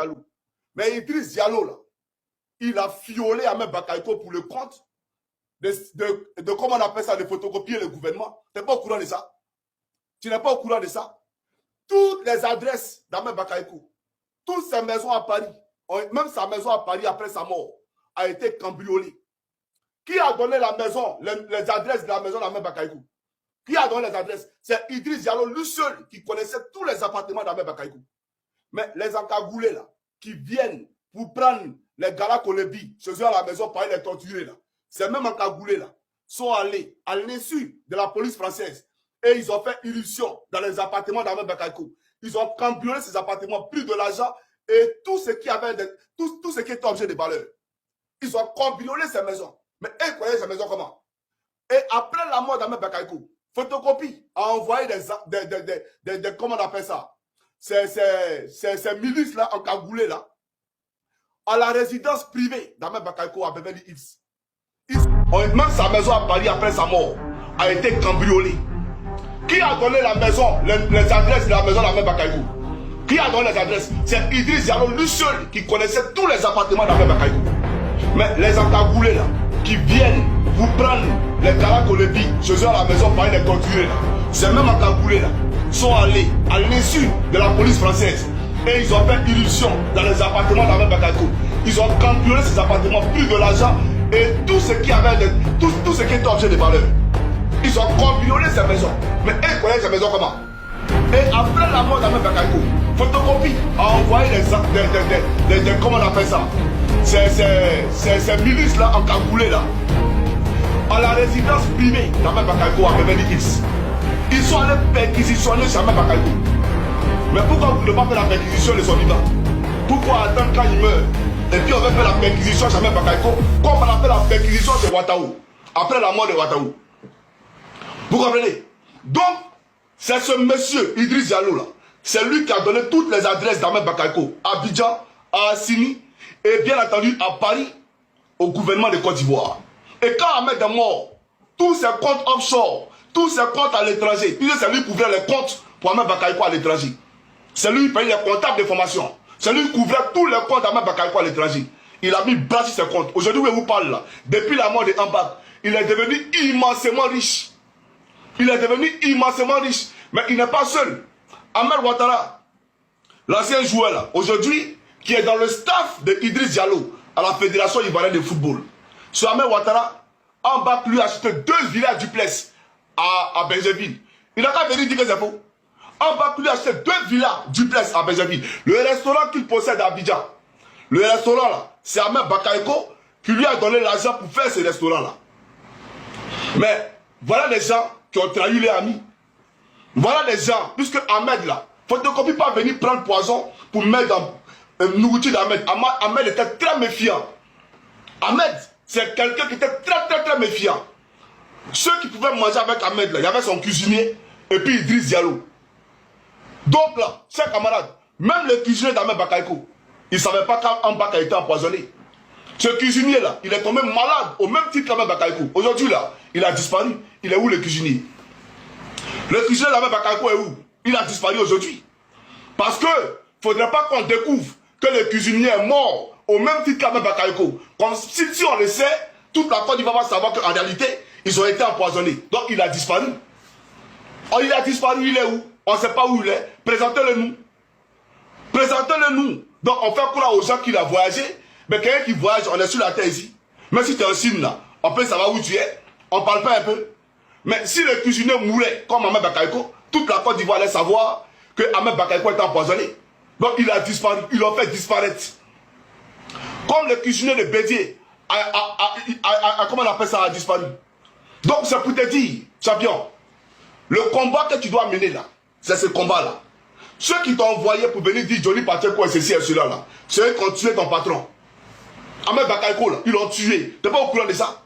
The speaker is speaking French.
Diallo. Mais Idriss Diallo, là, il a violé Ahmed Bakayoko pour le compte de comment on appelle ça, de photocopier le gouvernement. Tu n'es pas au courant de ça? Tu n'es pas au courant de ça? Toutes les adresses d'Ahmed Bakayoko, toutes ses maisons à Paris, même sa maison à Paris après sa mort, a été cambriolée. Qui a donné la maison, les adresses de la maison d'Ahmed Bakayoko? Qui a donné les adresses? C'est Idriss Diallo, lui seul, qui connaissait tous les appartements d'Ahmed Bakayoko. Mais les encagoulés, là, qui viennent pour prendre les Gala Kolebi, chez eux à la maison, pour les torturer, là, ces mêmes encagoulés, là, sont allés à l'insu de la police française et ils ont fait irruption dans les appartements d'Ahmed Bakayoko. Ils ont cambriolé ces appartements, pris de l'argent et tout ce qui était objet de valeur. Ils ont cambriolé ces maisons. Mais ils connaissent ces maisons comment? Et après la mort d'Ahmed Bakayoko, Photocopie a envoyé comment on appelle ça? Ces milices-là, encagoulées là, à la résidence privée d'Ahmed Bakayoko à Beverly Hills. Même sa maison à Paris après sa mort a été cambriolée. Qui a donné la maison, les adresses de la maison d'Ahmed Bakayoko? Qui a donné les adresses? C'est Idriss Diallo, lui seul, qui connaissait tous les appartements d'Ahmed Bakayoko. Mais les encagoulés là, qui viennent pour prendre les Gala Kolebi, chez eux à la maison, pour les torturer là, ces mêmes encagoulés là, sont allés à l'insu de la police française et ils ont fait irruption dans les appartements d'Ahmed Bakayoko. Ils ont cambriolé ces appartements, pris de l'argent et tout ce qui avait tout ce qui était objet de valeur. Ils ont cambriolé ces maisons. Mais ils connaissent ces maisons comment? Et après la mort d'Ahmed Bakayoko, Photocopie a envoyé comment on appelle ça? Ces milices là encagoulées là à la résidence privée d'Ahmed Bakayoko à Beverly Hills. Ils sont allés perquisitionner chez Ahmed Bakayoko. Mais pourquoi vous ne pas faire la perquisition de son vivant? Pourquoi attendre quand il meurt? Et puis on va faire la perquisition chez Ahmed Bakayoko comme on a fait la perquisition chez Ouattaraogo après la mort de Ouattaraogo. Vous comprenez? Donc, c'est ce monsieur Idriss Diallo là, c'est lui qui a donné toutes les adresses d'Ahmed Bakayoko à Abidjan, à Assini et bien entendu à Paris au gouvernement de Côte d'Ivoire. Et quand Ahmed est mort, tous ses comptes offshore, tous ses comptes à l'étranger, c'est lui qui couvrait les comptes pour Ahmed Bakayoko à l'étranger. C'est lui qui payait les comptables de formation. C'est lui qui couvrait tous les comptes d'Ahmed Bakayoko à l'étranger. Il a mis bras sur ses comptes. Aujourd'hui, où je vous parle là, depuis la mort de Ambak, il est devenu immensément riche. Il est devenu immensément riche. Mais il n'est pas seul. Ahmed Ouattara, l'ancien joueur là, aujourd'hui, qui est dans le staff de Idriss Diallo à la Fédération ivoirienne de football. Ce Ahmed Ouattara, Ambak lui a acheté 2 villas duplex à Benjaville. Il n'a qu'à venir dire que c'est faux. Ambak lui a acheté 2 villas duplex à Benjaville. Le restaurant qu'il possède à Abidjan, le restaurant là, c'est Ahmed Bakayoko qui lui a donné l'argent pour faire ce restaurant là. Mais voilà des gens qui ont trahi les amis. Voilà des gens, puisque Ahmed là, Photocopie pas venir prendre poison pour mettre dans nourriture d'Ahmed. Ahmed était très méfiant. Ahmed, c'est quelqu'un qui était très méfiant. Ceux qui pouvaient manger avec Ahmed là, il y avait son cuisinier et puis Idriss Diallo. Donc là, chers camarades, même le cuisinier d'Ahmed Bakayoko, il ne savait pas qu'Ambak a été empoisonné. Ce cuisinier là, il est tombé malade au même titre qu'Ahmed Bakayoko. Aujourd'hui là, il a disparu. Il est où le cuisinier? Le cuisinier d'Ahmed Bakayoko est où? Il a disparu aujourd'hui. Parce que il ne faudrait pas qu'on découvre que le cuisinier est mort au même titre qu'Ahmed Bakayoko. Comme si on le sait, toute la Côte d'Ivoire va savoir qu'en réalité, ils ont été empoisonnés. Donc il a disparu. Oh, il a disparu, il est où? On ne sait pas où il est. Présentez-le nous. Présentez-le nous. Donc on fait croire aux gens qu'il a voyagé. Mais quelqu'un qui voyage, on est sur la terre ici. Même si tu es un signe là, on peut savoir où tu es. On ne parle pas un peu. Mais si le cuisinier mourait comme Ahmed Bakayoko, toute la Côte d'Ivoire allait savoir que Ahmed Bakayoko est empoisonné. Donc il a disparu. Ils l'ont fait disparaître. Comme le cuisinier de Bédier, comment on appelle ça, a disparu. Donc c'est pour te dire, champion, le combat que tu dois mener là, c'est ce combat-là. Ceux qui t'ont envoyé pour venir dire Johnny Pacheco et ceci et cela là, c'est eux qui ont tué ton patron. Ahmed Bakayoko là, ils l'ont tué. Tu n'es pas au courant de ça?